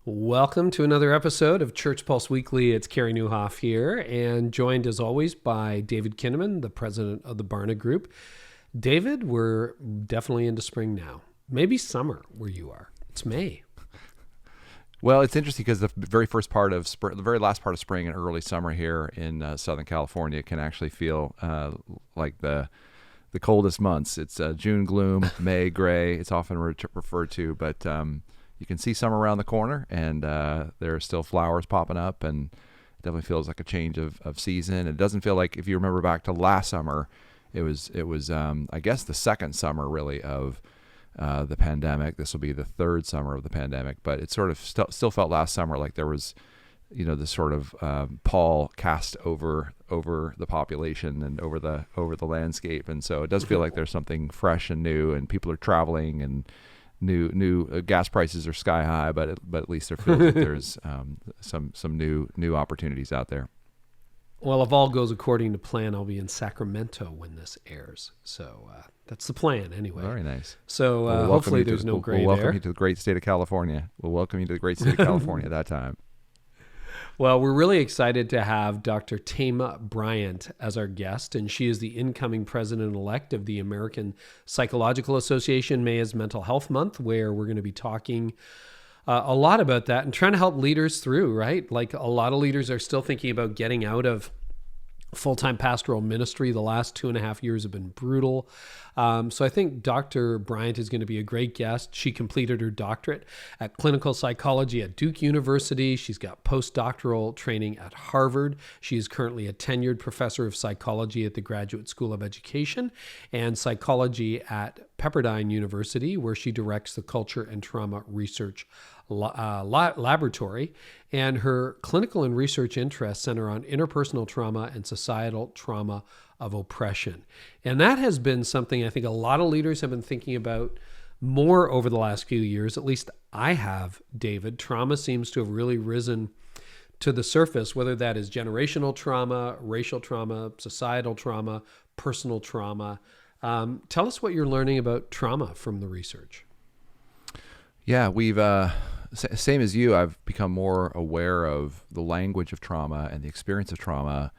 Welcome to another episode of ChurchPulse Weekly. It's Carey Nieuwhof here, and joined as always by David Kinnaman, the president of the Barna Group. David, we're definitely into spring now. Maybe summer where you are. It's May. Well, it's interesting because the very first part of spring, the very last part of spring and early summer here in Southern California can actually feel like the coldest months. It's June gloom, May gray. It's often referred to, but you can see summer around the corner, and there are still flowers popping up, and it definitely feels like a change of season. It doesn't feel like, if you remember back to last summer, it was I guess the second summer really of the pandemic. This will be the third summer of the pandemic, but it sort of still felt last summer like there was, this sort of pall cast over the population and over the landscape, and so it does feel like there's something fresh and new, and people are traveling, and new gas prices are sky high, but at least there feels like there's some new opportunities out there. Well, if all goes according to plan, I'll be in Sacramento when this airs. So that's the plan anyway. Very nice. So hopefully there's no gray there. We'll welcome you to the great state of California. We'll welcome you to the great state of California at that time. Well, we're really excited to have Dr. Thema Bryant as our guest, and she is the incoming president-elect of the American Psychological Association. May is Mental Health Month, where we're going to be talking a lot about that and trying to help leaders through, right? Like, a lot of leaders are still thinking about getting out of full-time pastoral ministry. The last 2.5 years have been brutal. So I think Dr. Bryant is going to be a great guest. She completed her doctorate at clinical psychology at Duke University. She's got postdoctoral training at Harvard. She is currently a tenured professor of psychology at the Graduate School of Education and psychology at Pepperdine University, where she directs the Culture and Trauma Research Laboratory, and her clinical and research interests center on interpersonal trauma and societal trauma of oppression. And that has been something I think a lot of leaders have been thinking about more over the last few years. At least I have, David. Trauma seems to have really risen to the surface, whether that is generational trauma, racial trauma, societal trauma, personal trauma. Tell us what you're learning about trauma from the research. Yeah, we've same as you. I've become more aware of the language of trauma and the experience of trauma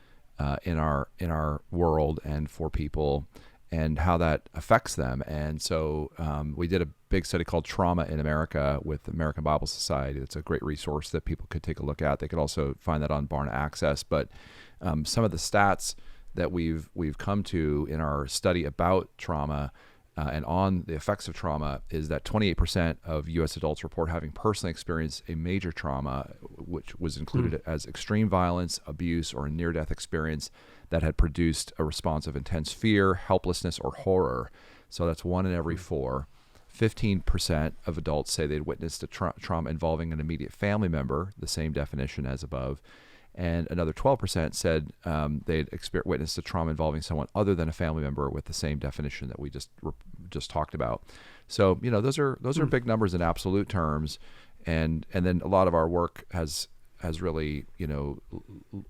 in our world and for people, and how that affects them. And so we did a big study called Trauma in America with the American Bible Society. It's a great resource that people could take a look at. They could also find that on Barna Access. But some of the stats that we've come to in our study about trauma and on the effects of trauma is that 28% of U.S. adults report having personally experienced a major trauma, which was included as extreme violence, abuse, or a near-death experience that had produced a response of intense fear, helplessness, or horror. So that's 1 in every 4. 15% of adults say they'd witnessed a trauma involving an immediate family member, the same definition as above. And another 12% said they'd witnessed a trauma involving someone other than a family member, with the same definition that we just talked about. So those are big numbers in absolute terms, and then a lot of our work has really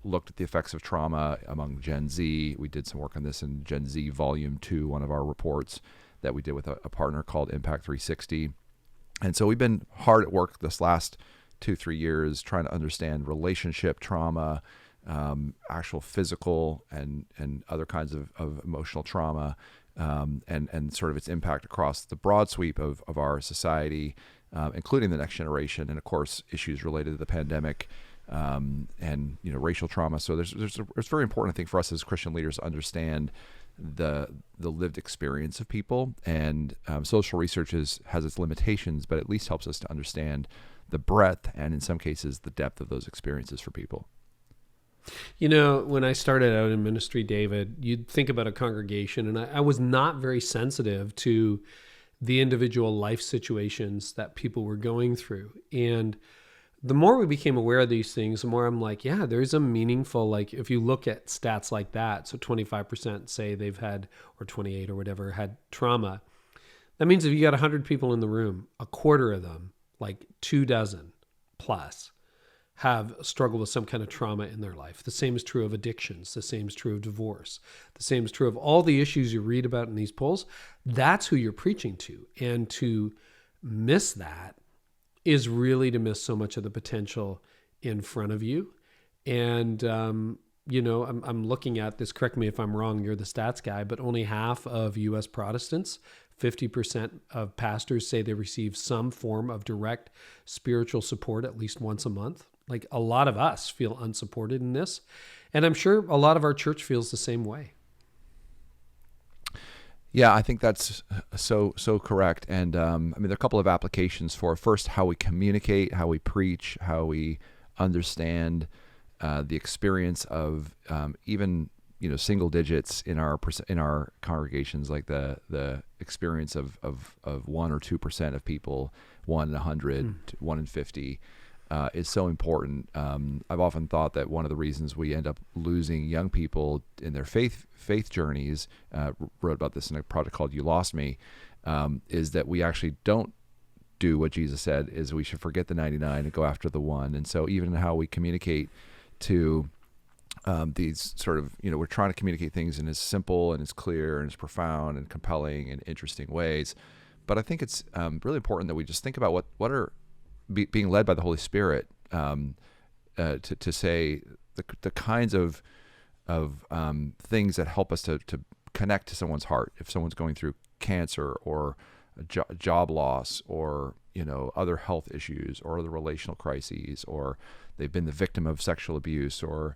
looked at the effects of trauma among Gen Z. We did some work on this in Gen Z Volume 2, one of our reports that we did with a partner called Impact 360, and so we've been hard at work this last 2-3 years trying to understand relationship trauma, actual physical and other kinds of emotional trauma, and sort of its impact across the broad sweep of our society, including the next generation, and of course issues related to the pandemic, and racial trauma. So it's very important, I think, for us as Christian leaders to understand the lived experience of people, and social research has its limitations, but at least helps us to understand the breadth and in some cases the depth of those experiences for people. When I started out in ministry, David, you'd think about a congregation, and I was not very sensitive to the individual life situations that people were going through. And the more we became aware of these things, the more I'm like, yeah, there's a meaningful, like, if you look at stats like that, so 25% say they've had, or 28 or whatever, had trauma. That means if you got 100 people in the room, a quarter of them, like 24 plus, have struggled with some kind of trauma in their life. The same is true of addictions. The same is true of divorce. The same is true of all the issues you read about in these polls. That's who you're preaching to. And to miss that is really to miss so much of the potential in front of you. And, I'm looking at this, correct me if I'm wrong, you're the stats guy, but only half of U.S. Protestants, 50% of pastors say they receive some form of direct spiritual support at least once a month. Like, a lot of us feel unsupported in this. And I'm sure a lot of our church feels the same way. Yeah, I think that's so correct. And there are a couple of applications for, first, how we communicate, how we preach, how we understand the experience of even single digits in our congregations, like the experience of 1 or 2% of people, 1 in 100, 1 in 50. Is so important. I've often thought that one of the reasons we end up losing young people in their faith journeys, wrote about this in a project called You Lost Me, is that we actually don't do what Jesus said, is we should forget the 99 and go after the one. And so even how we communicate to these sort of, we're trying to communicate things in as simple and as clear and as profound and compelling and interesting ways. But I think it's really important that we just think about what are being led by the Holy Spirit to say the kinds of things that help us to connect to someone's heart. If someone's going through cancer or a job loss or other health issues or other relational crises, or they've been the victim of sexual abuse or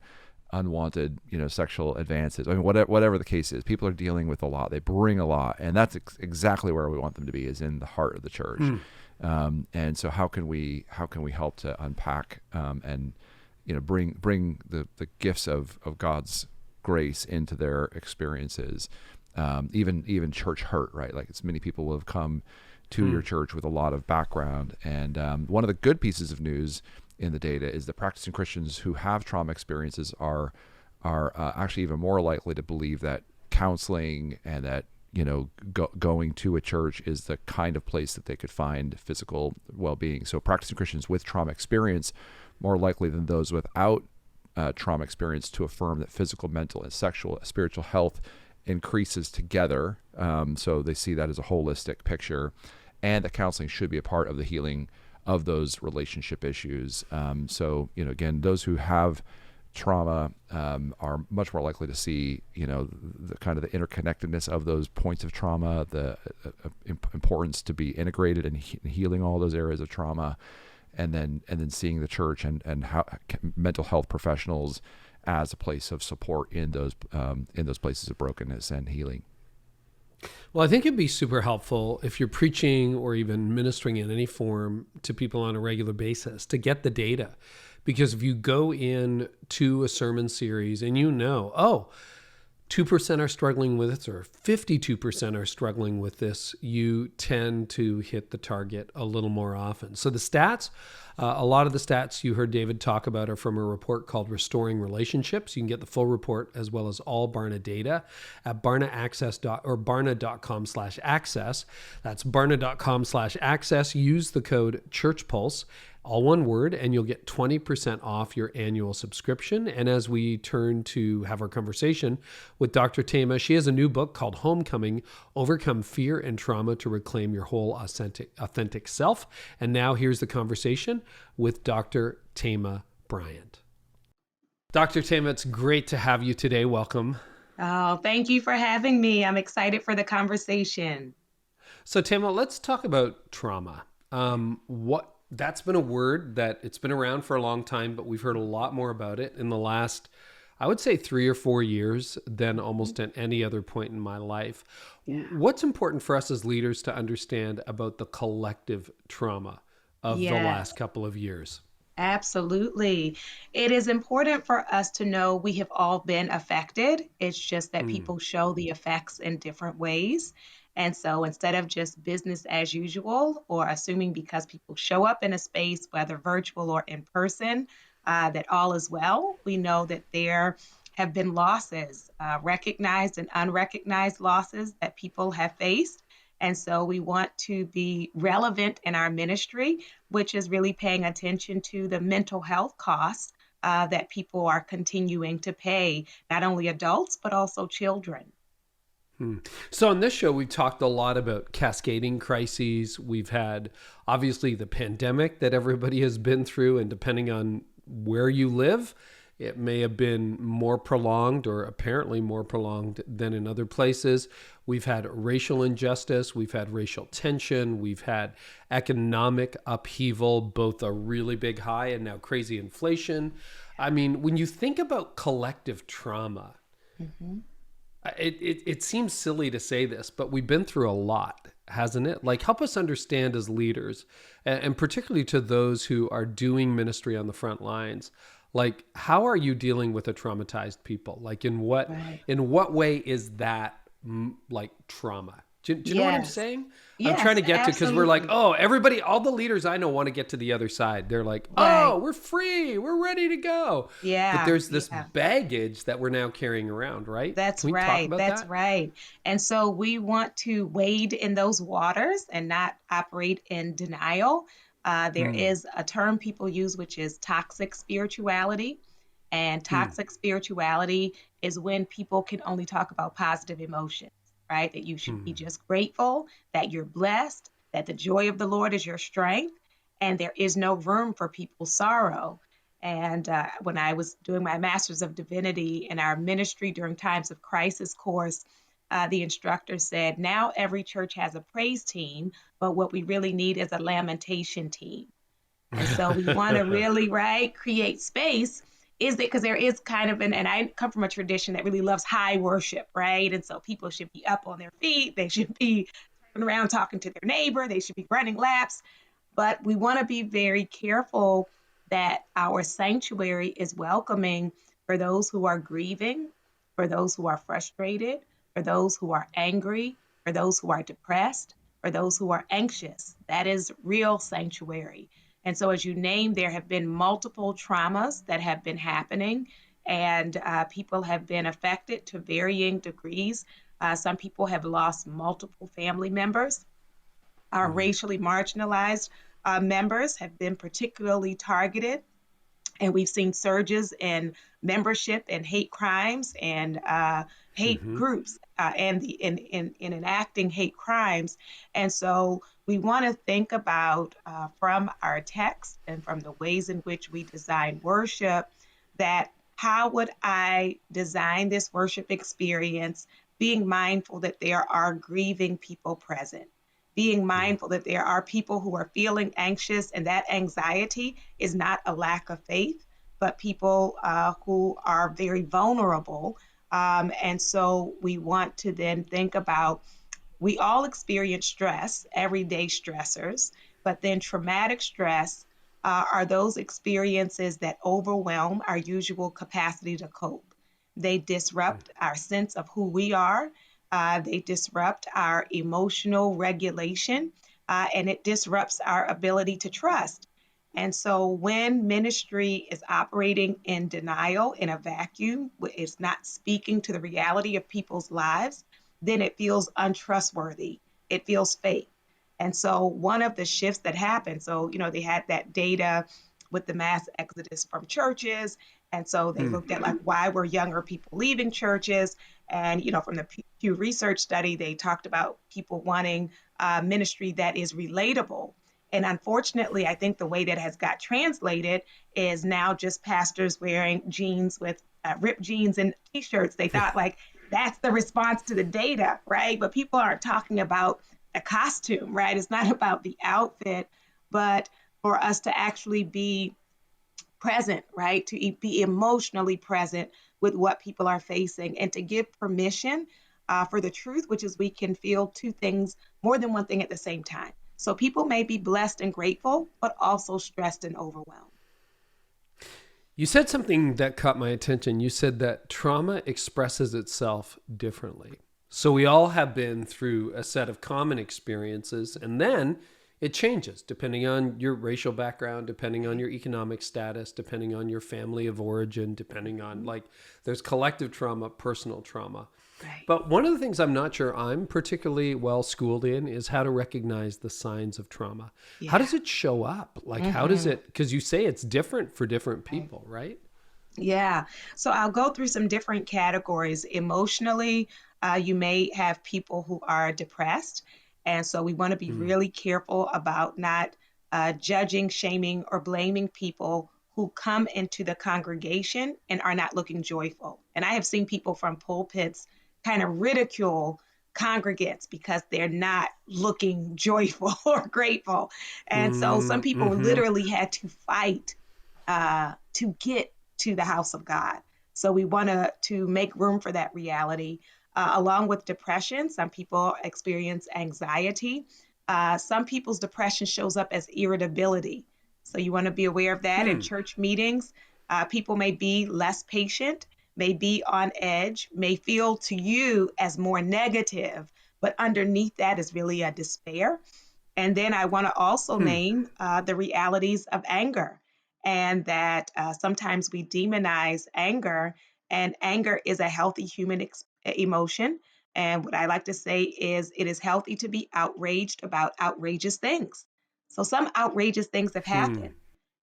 unwanted sexual advances. I mean, whatever the case is, people are dealing with a lot. They bring a lot, and that's exactly where we want them to be, is in the heart of the church. And so how can we help to unpack and bring the gifts of God's grace into their experiences, even church hurt, right? Like, it's many people will have come to your church with a lot of background, and one of the good pieces of news in the data is that practicing Christians who have trauma experiences are actually even more likely to believe that counseling and that going to a church is the kind of place that they could find physical well-being. So practicing Christians with trauma experience more likely than those without trauma experience to affirm that physical, mental, and sexual, spiritual health increases together. So they see that as a holistic picture, and that counseling should be a part of the healing of those relationship issues. So again, those who have trauma are much more likely to see, the kind of the interconnectedness of those points of trauma, the importance to be integrated in healing all those areas of trauma, and then seeing the church and how mental health professionals as a place of support in those places of brokenness and healing. Well, I think it'd be super helpful if you're preaching or even ministering in any form to people on a regular basis to get the data. Because if you go in to a sermon series and 2% are struggling with this, or 52% are struggling with this, you tend to hit the target a little more often. So the stats, a lot of the stats you heard David talk about are from a report called Restoring Relationships. You can get the full report as well as all Barna data at barna.com/access. That's barna.com/access. Use the code ChurchPulse, all one word, and you'll get 20% off your annual subscription. And as we turn to have our conversation with Dr. Thema, she has a new book called Homecoming: Overcome Fear and Trauma to Reclaim Your Whole Authentic Self. And now here's the conversation with Dr. Thema Bryant. Dr. Thema, it's great to have you today. Welcome. Oh, thank you for having me. I'm excited for the conversation. So Thema, let's talk about trauma. That's been a word that it's been around for a long time, but we've heard a lot more about it in the last, I would say, 3 or 4 years than almost at any other point in my life. Yeah. What's important for us as leaders to understand about the collective trauma of the last couple of years? Absolutely. It is important for us to know we have all been affected. It's just that people show the effects in different ways. And so instead of just business as usual, or assuming because people show up in a space, whether virtual or in person, that all is well, we know that there have been losses, recognized and unrecognized losses that people have faced. And so we want to be relevant in our ministry, which is really paying attention to the mental health costs that people are continuing to pay, not only adults, but also children. So on this show, we've talked a lot about cascading crises. We've had obviously the pandemic that everybody has been through, and depending on where you live, it may have been more prolonged or apparently more prolonged than in other places. We've had racial injustice. We've had racial tension. We've had economic upheaval, both a really big high and now crazy inflation. I mean, when you think about collective trauma, it seems silly to say this, but we've been through a lot, hasn't it? Like, help us understand as leaders, and particularly to those who are doing ministry on the front lines. Like, how are you dealing with a traumatized people? Like, in what way is that like trauma? Do you know what I'm saying? I'm trying to get to, because we're like, oh, everybody, all the leaders I know want to get to the other side. They're like, oh, we're free. We're ready to go. Yeah. But there's this baggage that we're now carrying around, right? That's Can we right. talk about That's that? right. And so we want to wade in those waters and not operate in denial. There is a term people use, which is toxic spirituality. And toxic spirituality is when people can only talk about positive emotions, right? That you should be just grateful, that you're blessed, that the joy of the Lord is your strength, and there is no room for people's sorrow. And when I was doing my Master's of Divinity in our ministry during times of crisis course, the instructor said, now every church has a praise team, but what we really need is a lamentation team. And so we want to really, create space. Is it because there is kind of and I come from a tradition that really loves high worship, right? And so people should be up on their feet. They should be turning around talking to their neighbor. They should be running laps. But we want to be very careful that our sanctuary is welcoming for those who are grieving, for those who are frustrated, for those who are angry, for those who are depressed, for those who are anxious. That is real sanctuary. And so, as you named, there have been multiple traumas that have been happening, and people have been affected to varying degrees. Some people have lost multiple family members. Our racially marginalized members have been particularly targeted. And we've seen surges in membership and hate crimes and hate groups and in enacting hate crimes. And so we want to think about from our text and from the ways in which we design worship, that how would I design this worship experience, being mindful that there are grieving people present, being mindful that there are people who are feeling anxious, and that anxiety is not a lack of faith, but people who are very vulnerable. And so we want to then think about, we all experience stress, everyday stressors, but then traumatic stress are those experiences that overwhelm our usual capacity to cope. They disrupt our sense of who we are. They disrupt our emotional regulation, and it disrupts our ability to trust. And so when ministry is operating in denial, in a vacuum, it's not speaking to the reality of people's lives, then it feels untrustworthy. It feels fake. And so one of the shifts that happened, so, they had that data with the mass exodus from churches. And so they looked at why were younger people leaving churches? And, from the Pew Research study, they talked about people wanting ministry that is relatable. And unfortunately, I think the way that has got translated is now just pastors wearing jeans with ripped jeans and T-shirts. They thought that's the response to the data, right? But people aren't talking about a costume, right? It's not about the outfit, but for us to actually be present, right? To be emotionally present with what people are facing, and to give permission for the truth, which is we can feel two things, more than one thing at the same time. So people may be blessed and grateful, but also stressed and overwhelmed. You said something that caught my attention. You said that trauma expresses itself differently. So we all have been through a set of common experiences, and then it changes depending on your racial background, depending on your economic status, depending on your family of origin, depending on there's collective trauma, personal trauma. Right. But one of the things I'm not sure I'm particularly well schooled in is how to recognize the signs of trauma. Yeah. How does it show up? How does it, because you say it's different for different people, right? Yeah. So I'll go through some different categories. Emotionally, you may have people who are depressed. And so we want to be Mm. really careful about not judging, shaming, or blaming people who come into the congregation and are not looking joyful. And I have seen people from pulpits kind of ridicule congregants because they're not looking joyful or grateful. And so some Mm, people mm-hmm. literally had to fight to get to the house of God. So we want to make room for that reality. Along with depression, some people experience anxiety. Some people's depression shows up as irritability. So you want to be aware of that in Hmm. church meetings. People may be less patient, may be on edge, may feel to you as more negative, but underneath that is really a despair. And then I want to also Hmm. name the realities of anger, and that sometimes we demonize anger, and anger is a healthy human emotion. And what I like to say is it is healthy to be outraged about outrageous things. So some outrageous things have Hmm. happened.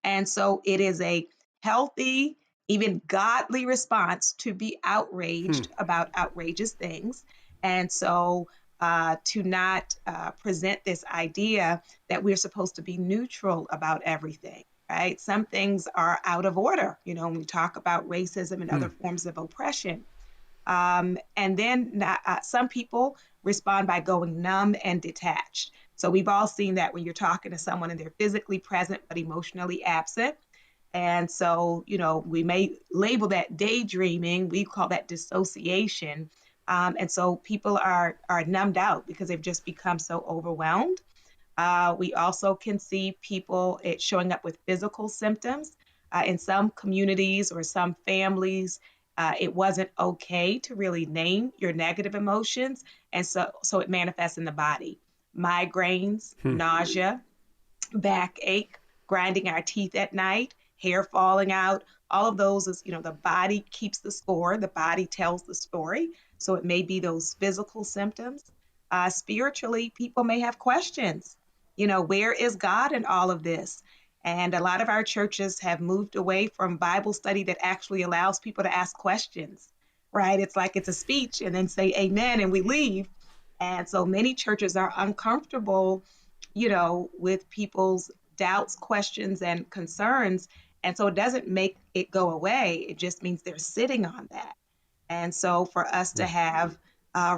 And so it is a healthy, even godly response to be Hmm. outraged about outrageous things. And so to not present this idea that we're supposed to be neutral about everything, right? Some things are out of order, when we talk about racism and Hmm. other forms of oppression. And then some people respond by going numb and detached. So we've all seen that when you're talking to someone and they're physically present but emotionally absent. And so, we may label that daydreaming. We call that dissociation. And so people are numbed out because they've just become so overwhelmed. We also can see people it showing up with physical symptoms. In some communities or some families, it wasn't okay to really name your negative emotions, and so it manifests in the body. Migraines, Hmm. nausea, backache, grinding our teeth at night, hair falling out. All of those is, the body keeps the score, the body tells the story. So it may be those physical symptoms. Spiritually, people may have questions. Where is God in all of this? And a lot of our churches have moved away from Bible study that actually allows people to ask questions, right? It's like it's a speech and then say amen and we leave. And so many churches are uncomfortable with people's doubts, questions, and concerns. And so it doesn't make it go away. It just means they're sitting on that. And so for us to Hmm. have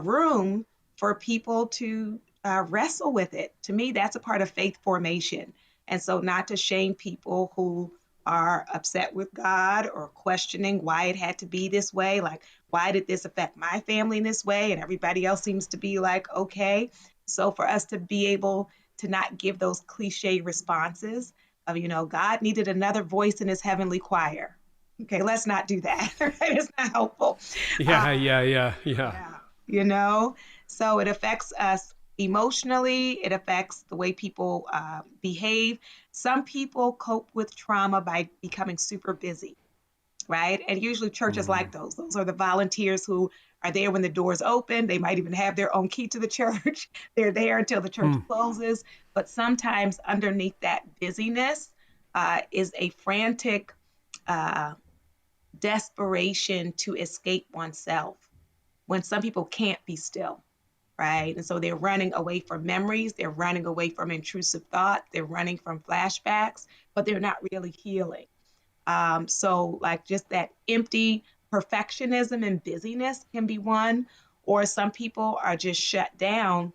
room for people to wrestle with it, to me, that's a part of faith formation. And so not to shame people who are upset with God or questioning why it had to be this way, like, why did this affect my family in this way? And everybody else seems to be like, okay. So for us to be able to not give those cliche responses of, God needed another voice in his heavenly choir. Okay, let's not do that. Right? It's not helpful. Uh, Yeah. Yeah. Yeah. Yeah. yeah, you know, so it affects us emotionally. It affects the way people behave. Some people cope with trauma by becoming super busy, right? And usually churches Mm. like those. Those are the volunteers who are there when the doors open. They might even have their own key to the church. They're there until the church Hmm. closes. But sometimes underneath that busyness is a frantic uh, desperation to escape oneself when some people can't be still, right? And so they're running away from memories, they're running away from intrusive thought, they're running from flashbacks, but they're not really healing. So, like, just that empty perfectionism and busyness can be one, or some people are just shut down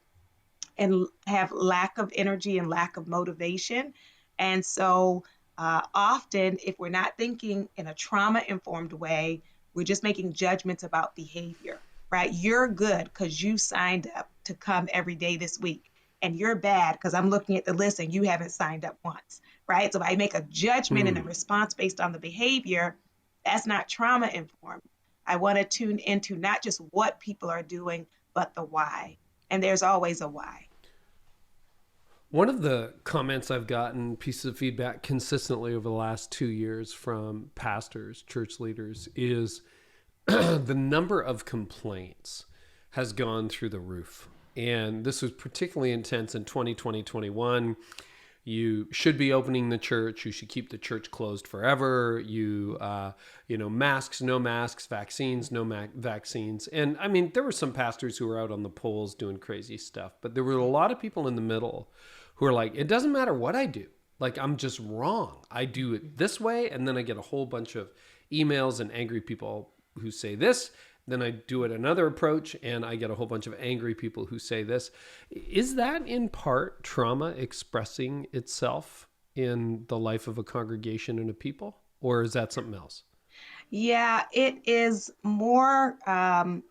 and have lack of energy and lack of motivation. And so, often, if we're not thinking in a trauma informed way, we're just making judgments about behavior, right? You're good because you signed up to come every day this week. And you're bad because I'm looking at the list and you haven't signed up once, right? So if I make a judgment and Hmm. a response based on the behavior, that's not trauma informed. I want to tune into not just what people are doing, but the why. And there's always a why. One of the comments I've gotten, pieces of feedback consistently over the last 2 years from pastors, church leaders, is the number of complaints has gone through the roof. And this was particularly intense in 2020, 21. you should be opening the church. You should keep the church closed forever. Masks, no masks, vaccines, no vaccines. And I mean, there were some pastors who were out on the polls doing crazy stuff, but there were a lot of people in the middle who are like, it doesn't matter what I do. Like, I'm just wrong. I do it this way. And then I get a whole bunch of emails and angry people who say this. Then I do it another approach and I get a whole bunch of angry people who say this. Is that in part trauma expressing itself in the life of a congregation and a people? Or is that something else? Yeah, it is more um,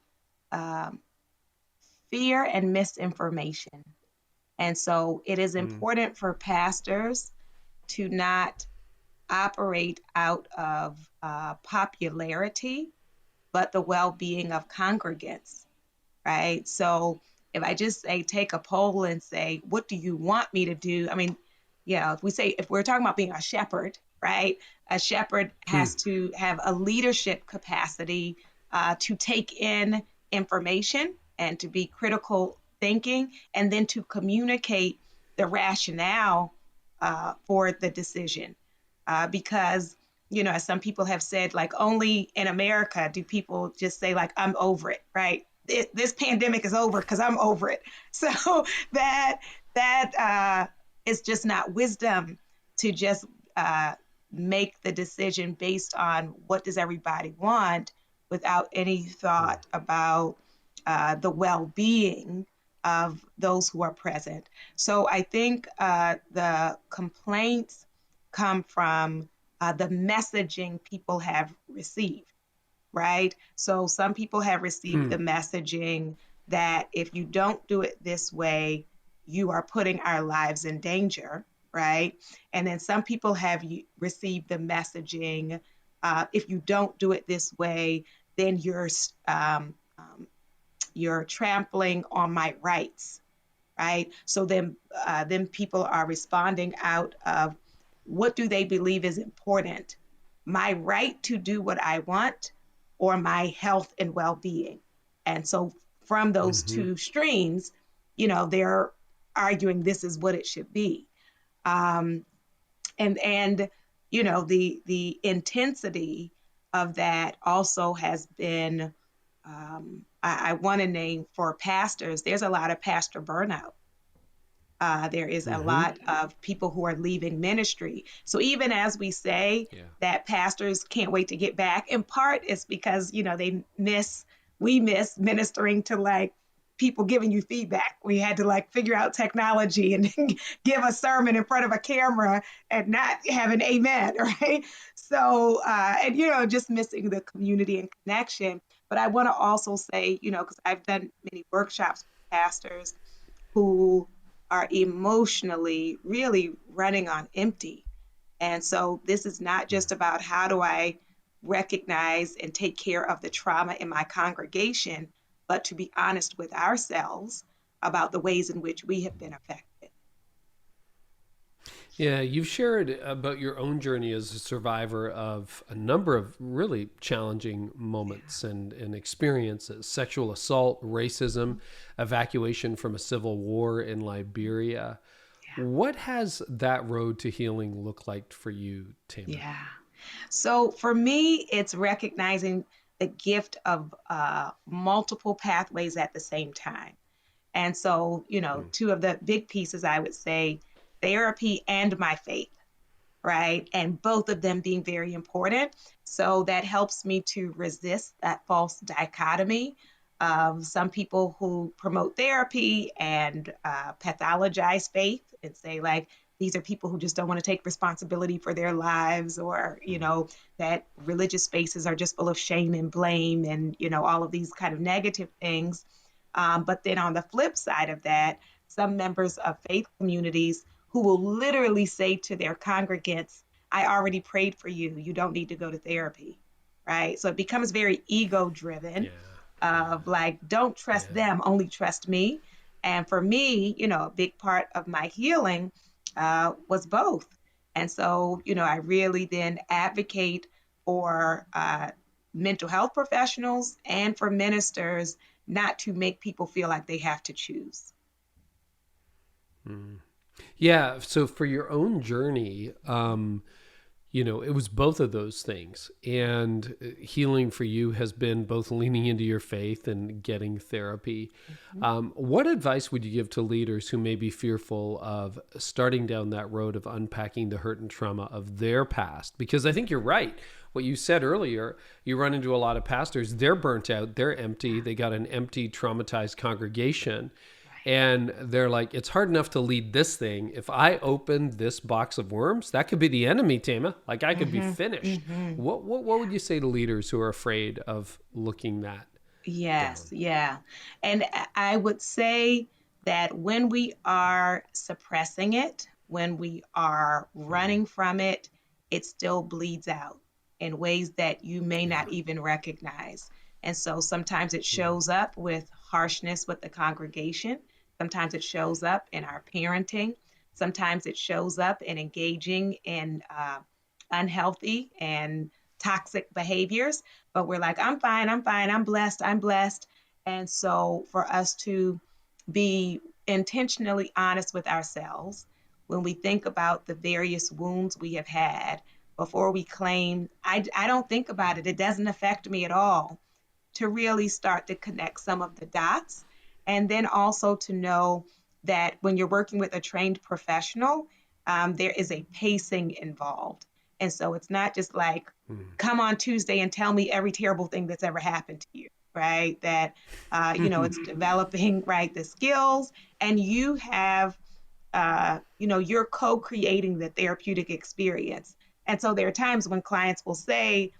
fear and misinformation. And so it is Mm, important for pastors to not operate out of popularity, but the well being of congregants, right? So if I just say, take a poll and say, what do you want me to do? I mean, if we're talking about being a shepherd, right? A shepherd has mm, to have a leadership capacity to take in information and to be critical thinking and then to communicate the rationale for the decision. Because, as some people have said, like only in America do people just say, like, I'm over it, right? This pandemic is over because I'm over it. So that that is just not wisdom to just uh, make the decision based on what does everybody want without any mm, thought about the well-being of those who are present. So I think the complaints come from the messaging people have received, right? So some people have received the mm, messaging that if you don't do it this way, you are putting our lives in danger, right? And then some people have received the messaging if you don't do it this way, then you're trampling on my rights, right? So then people are responding out of what do they believe is important, my right to do what I want or my health and well-being. And so from those mhm. two streams, they're arguing this is what it should be. Um, and the intensity of that also has been I want to name for pastors, there's a lot of pastor burnout. There is a Mhm. lot of people who are leaving ministry. So even as we say Yeah. that pastors can't wait to get back, in part it's because, we miss ministering to like people giving you feedback. We had to like figure out technology and give a sermon in front of a camera and not have an amen, right? So, and, just missing the community and connection. But I want to also say, because I've done many workshops with pastors who are emotionally really running on empty. And so this is not Mm. just about how do I recognize and take care of the trauma in my congregation, but to be honest with ourselves about the ways in which we have been affected. Yeah, you've shared about your own journey as a survivor of a number of really challenging moments and experiences: sexual assault, racism, evacuation from a civil war in Liberia. What has that road to healing looked like for you, Tama? Yeah. So for me, it's recognizing the gift of multiple pathways at the same time. And so, Mm, two of the big pieces I would say therapy and my faith, right? And both of them being very important. So that helps me to resist that false dichotomy of some people who promote therapy and pathologize faith and say, like, these are people who just don't want to take responsibility for their lives, or, mm, that religious spaces are just full of shame and blame and, all of these kind of negative things. But then on the flip side of that, some members of faith communities who will literally say to their congregants, I already prayed for you. You don't need to go to therapy. Right. So it becomes very ego driven yeah, yeah, of like, don't trust yeah. them, only trust me. And for me, a big part of my healing was both. And so, I really then advocate for mental health professionals and for ministers not to make people feel like they have to choose. Mm. Yeah. So for your own journey, it was both of those things. And healing for you has been both leaning into your faith and getting therapy. Mhm. What advice would you give to leaders who may be fearful of starting down that road of unpacking the hurt and trauma of their past? Because I think you're right. What you said earlier, you run into a lot of pastors, they're burnt out, they're empty, they got an empty, traumatized congregation. Right. And they're like, it's hard enough to lead this thing. If I opened this box of worms, that could be the enemy, Tama. Like I could be Hmm. finished. Hmm. What would you say to leaders who are afraid of looking that Yes, down? yeah. And I would say that when we are suppressing it, when we are Mm, running from it, it still bleeds out in ways that you may yeah. not even recognize. And so sometimes it Mm, shows up with harshness with the congregation. Sometimes it shows up in our parenting. Sometimes it shows up in engaging in unhealthy and toxic behaviors, but we're like, I'm fine, I'm fine, I'm blessed, I'm blessed. And so for us to be intentionally honest with ourselves when we think about the various wounds we have had before we claim, I don't think about it, it doesn't affect me at all, to really start to connect some of the dots. And then also to know that when you're working with a trained professional, there is a pacing involved. And so it's not just like, mm. come on Tuesday and tell me every terrible thing that's ever happened to you, right? That, it's developing, right, the skills, and you have you're co-creating the therapeutic experience. And so there are times when clients will say,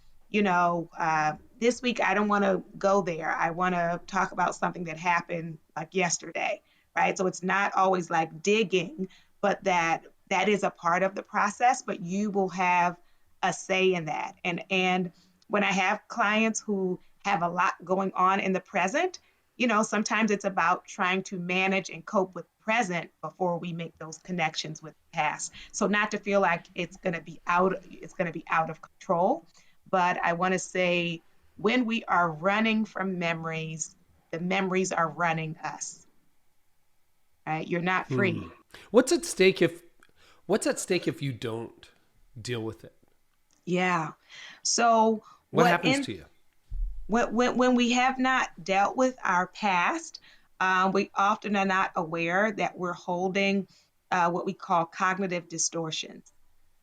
this week I don't want to go there. I want to talk about something that happened like yesterday, right? So it's not always like digging, but that is a part of the process, but you will have a say in that. And when I have clients who have a lot going on in the present, sometimes it's about trying to manage and cope with the present before we make those connections with the past. So not to feel like it's going to be out of control, but I want to say when we are running from memories, the memories are running us, right? You're not Hmm. free. What's at stake if What's at stake if you don't deal with it? Yeah. So What what happens in to you? when we have not dealt with our past, we often are not aware that we're holding what we call cognitive distortions.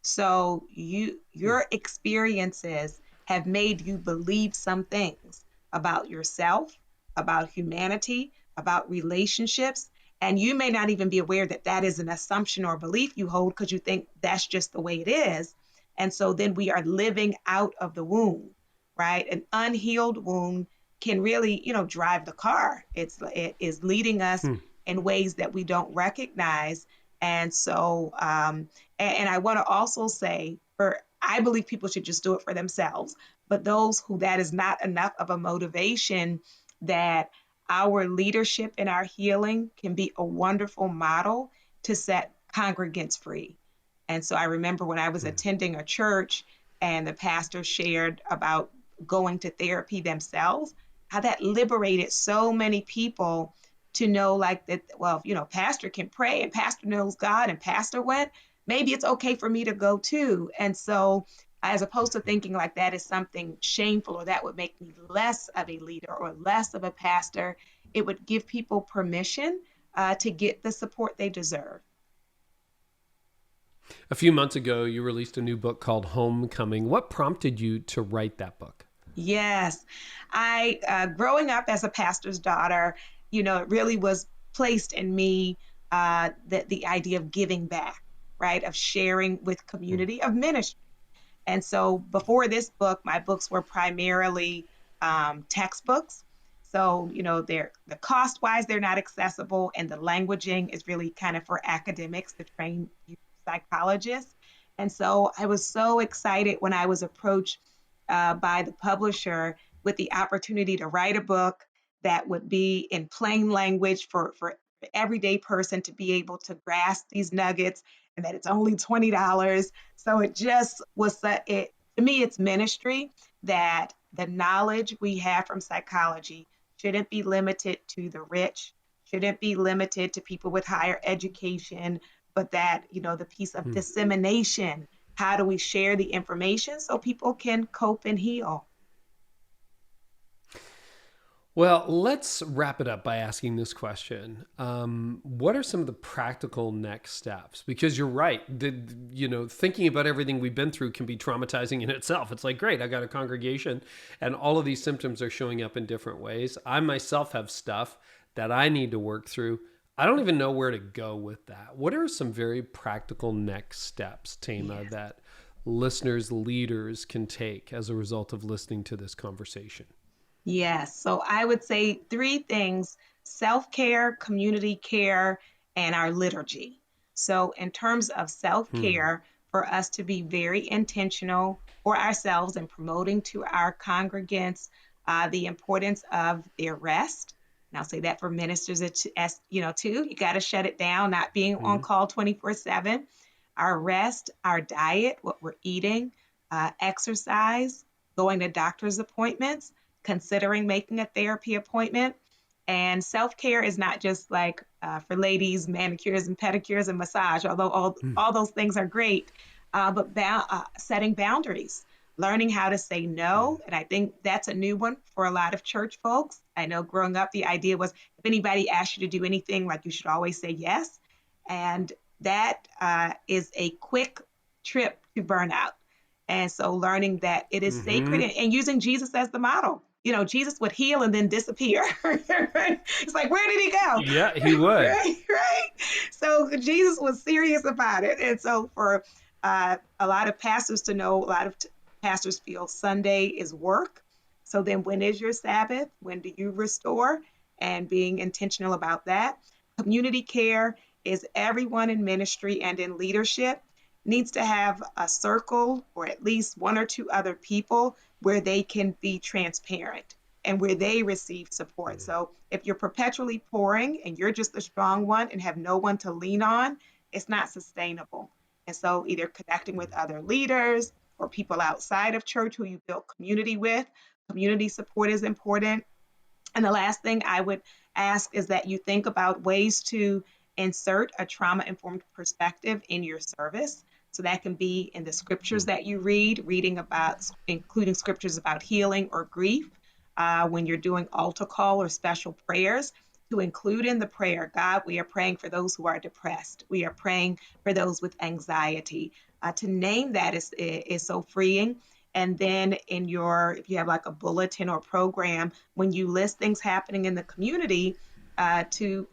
So Hmm. your experiences have made you believe some things about yourself, about humanity, about relationships, and you may not even be aware that that is an assumption or belief you hold because you think that's just the way it is. And so then we are living out of the wound, right? An unhealed wound can really, drive the car. It is leading us Hmm. in ways that we don't recognize. And so and I want to also say, for I believe people should just do it for themselves. But those who that is not enough of a motivation, that our leadership in our healing can be a wonderful model to set congregants free. And so I remember when I was Hmm. attending a church and the pastor shared about going to therapy themselves, how that liberated so many people to know, like, that, well, pastor can pray and pastor knows God and pastor went, maybe it's okay for me to go too. And so, as opposed to thinking like that is something shameful or that would make me less of a leader or less of a pastor, it would give people permission to get the support they deserve. A few months ago, you released a new book called Homecoming. What prompted you to write that book? Yes, I growing up as a pastor's daughter, it really was placed in me the idea of giving back, right, of sharing with Hmm. community, of ministry. And so before this book, my books were primarily textbooks. So, they're the cost wise, they're not accessible, and the languaging is really kind of for academics to train psychologists. And so I was so excited when I was approached by the publisher with the opportunity to write a book that would be in plain language for the everyday person to be able to grasp these nuggets, and that it's only $20. So it just was to me, it's ministry, that the knowledge we have from psychology shouldn't be limited to the rich, shouldn't be limited to people with higher education, but that, the piece of dissemination. How do we share the information so people can cope and heal? Well, let's wrap it up by asking this question. What are some of the practical next steps? Because you're right. Thinking about everything we've been through can be traumatizing in itself. It's like, great, I got a congregation and all of these symptoms are showing up in different ways. I myself have stuff that I need to work through. I don't even know where to go with that. What are some very practical next steps, Thema, that listeners, leaders can take as a result of listening to this conversation? Yes. So I would say three things: self-care, community care, and our liturgy. So, in terms of self-care, for us to be very intentional for ourselves and promoting to our congregants the importance of their rest. And I'll say that for ministers too. You got to shut it down, not being on call 24/7. Our rest, our diet, what we're eating, exercise, going to doctor's appointments, considering making a therapy appointment. And self-care is not just like for ladies, manicures and pedicures and massage, although all those things are great, but setting boundaries, learning how to say no. And I think that's a new one for a lot of church folks. I know growing up, the idea was if anybody asked you to do anything, like you should always say yes. And that is a quick trip to burnout. And so learning that it is sacred and using Jesus as the model. Jesus would heal and then disappear. It's like, where did he go? Yeah, he would. Right. So Jesus was serious about it. And so for a lot of pastors to know, a lot of pastors feel Sunday is work. So then when is your Sabbath? When do you restore? And being intentional about that. Community care is everyone in ministry and in leadership needs to have a circle or at least one or two other people where they can be transparent and where they receive support. So if you're perpetually pouring and you're just the strong one and have no one to lean on, it's not sustainable. And so either connecting with other leaders or people outside of church who you build community with, community support is important. And the last thing I would ask is that you think about ways to insert a trauma-informed perspective in your service. So that can be in the scriptures that you read, including scriptures about healing or grief. When you're doing altar call or special prayers, to include in the prayer, God, we are praying for those who are depressed. We are praying for those with anxiety. To name that is so freeing. And then if you have like a bulletin or program, when you list things happening in the community, to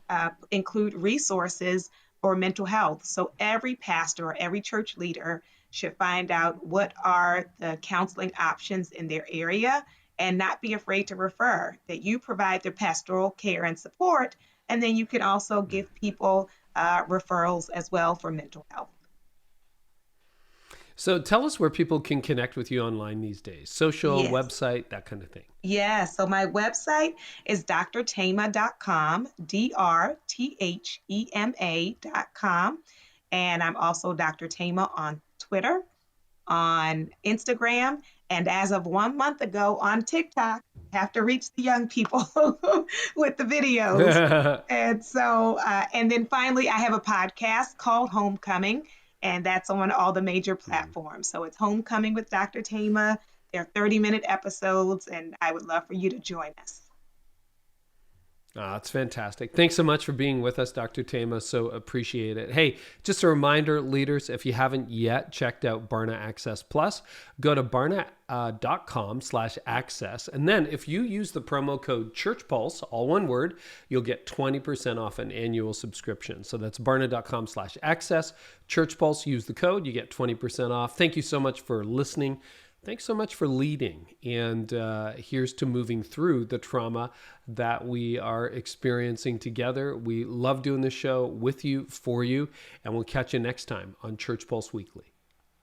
include resources for mental health. So every pastor or every church leader should find out what are the counseling options in their area and not be afraid to refer, that you provide the pastoral care and support. And then you can also give people referrals as well for mental health. So tell us where people can connect with you online these days. Social, website, that kind of thing. Yeah, so my website is drthema.com, drthema.com. And I'm also Dr. Thema on Twitter, on Instagram, and as of 1 month ago on TikTok. Have to reach the young people with the videos. And so, and then finally, I have a podcast called Homecoming, and that's on all the major platforms. So it's Homecoming with Dr. Thema. They're 30-minute episodes, and I would love for you to join us. That's fantastic. Thanks so much for being with us, Dr. Thema. So appreciate it. Hey, just a reminder, leaders, if you haven't yet checked out Barna Access Plus, go to barna.com/access. And then if you use the promo code ChurchPulse, all one word, you'll get 20% off an annual subscription. So that's barna.com/access. ChurchPulse, use the code, you get 20% off. Thank you so much for listening. Thanks so much for leading. And here's to moving through the trauma that we are experiencing together. We love doing this show with you, for you, and we'll catch you next time on Church Pulse Weekly.